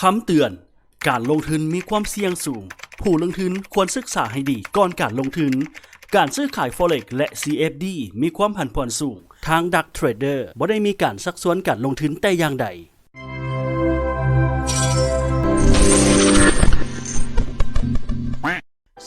คำเตือนการลงทุนมีความเสี่ยงสูงผู้ลงทุนควรศึกษาให้ดีก่อนการลงทุนการซื้อขาย Forex และ CFD มีความผันผวนสูงทาง Dark Trader บ่ได้มีการซักซ้วนการลงทุนแต่อย่างใด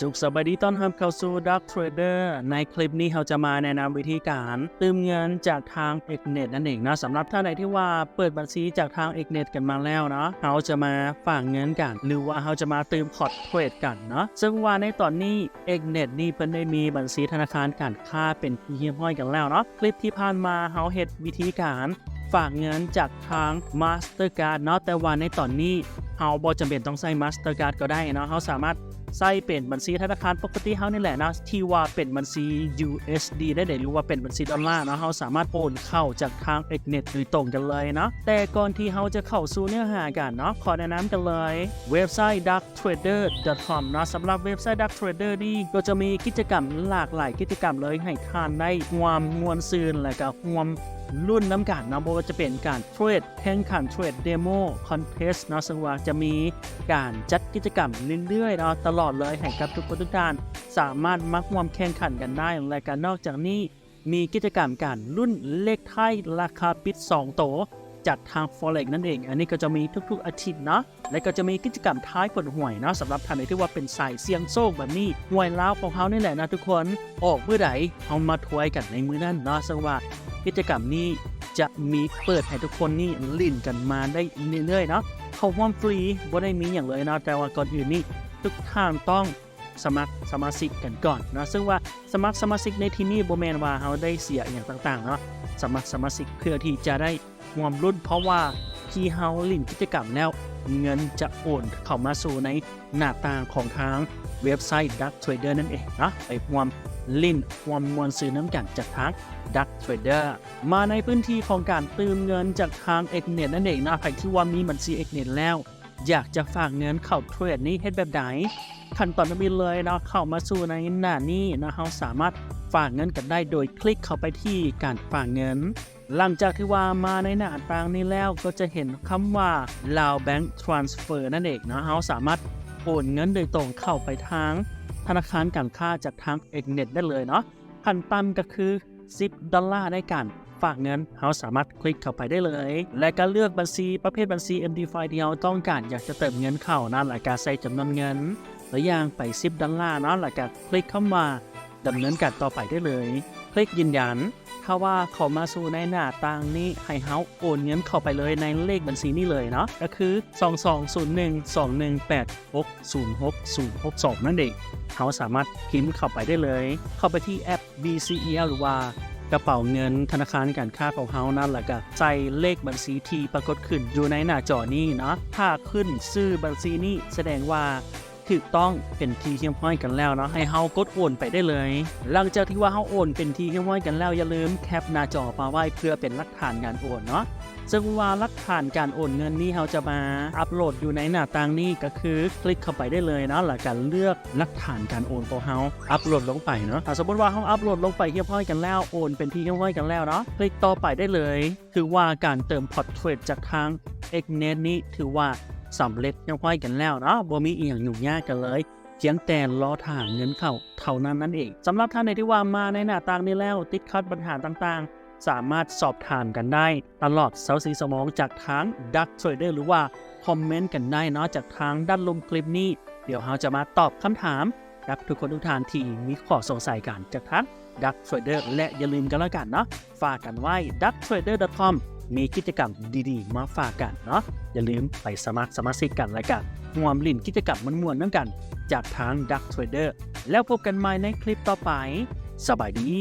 สุขสบายดีต้อนรับเข้าสู่ Dark Trader ในคลิปนี้เราจะมาแนะนำวิธีการเติมเงินจากทาง Xnet นั่นเองนะสำหรับท่านใดที่ว่าเปิดบัญชีจากทาง Xnet กันมาแล้วเนาะเราจะมาฝากเงินกันหรือว่าเราจะมาเติมพอร์ตเทรดกันเนาะซึ่งว่าในตอนนี้ Xnet นี่เพิ่นได้มีบัญชีธนาคารการค้าเป็นที่เรียบร้อยกันแล้วเนาะคลิปที่ผ่านมาเราเฮ็ดวิธีการฝากเงินจากทาง Mastercard เนาะแต่ว่าในตอนนี้เราบ่จำเป็นต้องใช้ Mastercard ก็ได้เนาะเราสามารถใส่เป็นบัญชีธนาคารปกติเฮานี่แหละนะที่ว่าเป็นบัญชี USD ได้หรือว่าเป็นบัญชีดอลลาร์เนาะเฮาสามารถโอนเข้าจากทาง Xnet โดยตรงกันเลยเนาะแต่ก่อนที่เฮาจะเข้าสู่เนื้อหากันเนาะขอแนะนำกันเลยเว็บไซต์ darktrader.com เนาะสำหรับเว็บไซต์ darktrader นี่ก็จะมีกิจกรรมหลากหลายกิจกรรมเลยให้ท่านได้ความม่วนซื่นและก็ความรุ่นน้ำกันนะบ่ว่าจะเป็นการเทรดแข่งขันเทรดเดโมคอนเทสต์นะซึ่งว่าจะมีการจัดกิจกรรมเรื่อยๆเนาะตลอดเลยให้กับทุกคนทุกท่านสามารถมาร่วมแข่งขันกันได้และก็นอกจากนี้มีกิจกรรมการรุ่นเลขไทยราคาปิด2โตจากทาง Forex นั่นเองอันนี้ก็จะมีทุกๆอาทิตย์เนาะและก็จะมีกิจกรรมท้ายผลหวยเนาะสำหรับท่านที่ว่าเป็นสายเสี่ยงโชคแบบนี้หวยลาวของเขานี่แหละนะทุกคนออกเมื่อใดเอามาถวยกันในมื้อนั้นเนาะซึ่งว่ากิจกรรมนี้จะมีเปิดให้ทุกคนนี่ลิ่นกันมาได้เรื่อยๆเนาะเข้าร่วมฟรีบ่ได้มีอย่างเลยเนาะแต่ว่าก่อนอื่นนี่ทุกท่านต้องสมัครสมาชิกกันก่อนนะซึ่งว่าสมัครสมาชิกในที่นี้บ่แม่นว่าเฮาได้เสียอย่างต่างๆเนาะสมัครสมาชิกเพื่อที่จะได้ร่วมรุ่นเพราะว่าที่เฮาลิ่นกิจกรรมแล้วเงินจะโอนเข้ามาสู่ในหน้าต่างของทางเว็บไซต์ Dark Trader นั่นเองนะไปร่วมลิ่นความมวลซื้อน้ำกันจากทาง Dark Trader มาในพื้นที่ของการเติมเงินจากทาง Xnet นั่นเองนะใครที่ว่ามีบัญชี Xnet แล้วอยากจะฝากเงินเข้าเทรดนี้เฮ็ดแบบไหนขั้นตอนนี้เลยเนาะเข้ามาสู่ในหน้านี้นะเราสามารถฝากเงินกันได้โดยคลิกเข้าไปที่การฝากเงินหลังจากที่ว่ามาในหน้าต่างนี้แล้วก็จะเห็นคำว่า Lao Bank Transfer นั่นเองนะเราสามารถโอนเงินโดยตรงเข้าไปทางธนาคารการค้าจากทาง Xnet ได้เลยเนาะขั้นต่ำก็คือ$10ในการฝากเงินเราสามารถคลิกเข้าไปได้เลยและก็เลือกบัญชีประเภทบัญชี MD5 ที่เราต้องการอยากจะเติมเงินเข้านะหลักการใส่จำนวนเงินและอย่างไป$10เนาะหลักการคลิกเข้ามาดำเนินการต่อไปได้เลยคลิกยืนยันถ้าว่าเข้ามาสู่ในหน้าต่างนี้ให้เฮาโอนเงินเข้าไปเลยในเลขบัญชีนี้เลยเนาะก็คือ220121806062นั่นเองเฮาสามารถพิมพ์เข้าไปได้เลยเข้าไปที่แอป BCEL หรือว่ากระเป๋าเงินธนาคารการค้าของเฮานั่นแหละก็ใส่เลขบัญชีที่ปรากฏขึ้นอยู่ในหน้าจอนี้เนาะถ้าขึ้นชื่อบัญชีนี้แสดงว่าถูกต้องเป็นที่เรียบร้อยกันแล้วเนาะให้เฮากดโอนไปได้เลยหลังจากที่ว่าเฮาโอนเป็นที่เรียบร้อยกันแล้วอย่าลืมแคปหน้าจอมาไว้เพื่อเป็นหลักฐานการโอนเนาะซึ่งว่าหลักฐานการโอนเงินนี้เฮาจะมาอัปโหลดอยู่ในหน้าต่างนี้ก็คือคลิกเข้าไปได้เลยเนาะแล้วก็เลือกหลักฐานการโอนของเฮาอัปโหลดลงไปเนาะถ้าสมมุติว่าเฮาอัปโหลดลงไปเรียบร้อยกันแล้วโอนเป็นที่เรียบร้อยกันแล้วเนาะคลิกต่อไปได้เลยคือว่าการเติมพอร์ตเทรดจากทาง Xnet นี้ถือว่าสำเร็จเรียบร้อยกันแล้วเนาะบ่มีอีหยังยุ่งยากกันเลยเพียงแต่รอทางเงินเข้าเท่านั้นนั่นเองสำหรับท่านที่ว่ามาในหน้าต่างนี้แล้วติดขัดปัญหาต่างๆสามารถสอบถามกันได้ตลอด24 ชั่วโมงจากทาง Dark Trader หรือว่าคอมเมนต์กันได้เนาะจากทางด้านลงคลิปนี้เดี๋ยวเราจะมาตอบคำถามกับทุกคนทุกท่านที่มีข้อสงสัยกันจากทาง Dark Trader และอย่าลืมกันแล้วกันเนาะฝากกันไว้ darktrader.com มีกิจกรรมดีๆมาฝากกันเนาะอย่าลืมไปสมัครสมาชิกกันแล้วกันร่วมลิ้นกิจกรรมม่วนๆนั่นกันจากทาง Dark Trader แล้วพบกันใหม่ในคลิปต่อไปสบายดี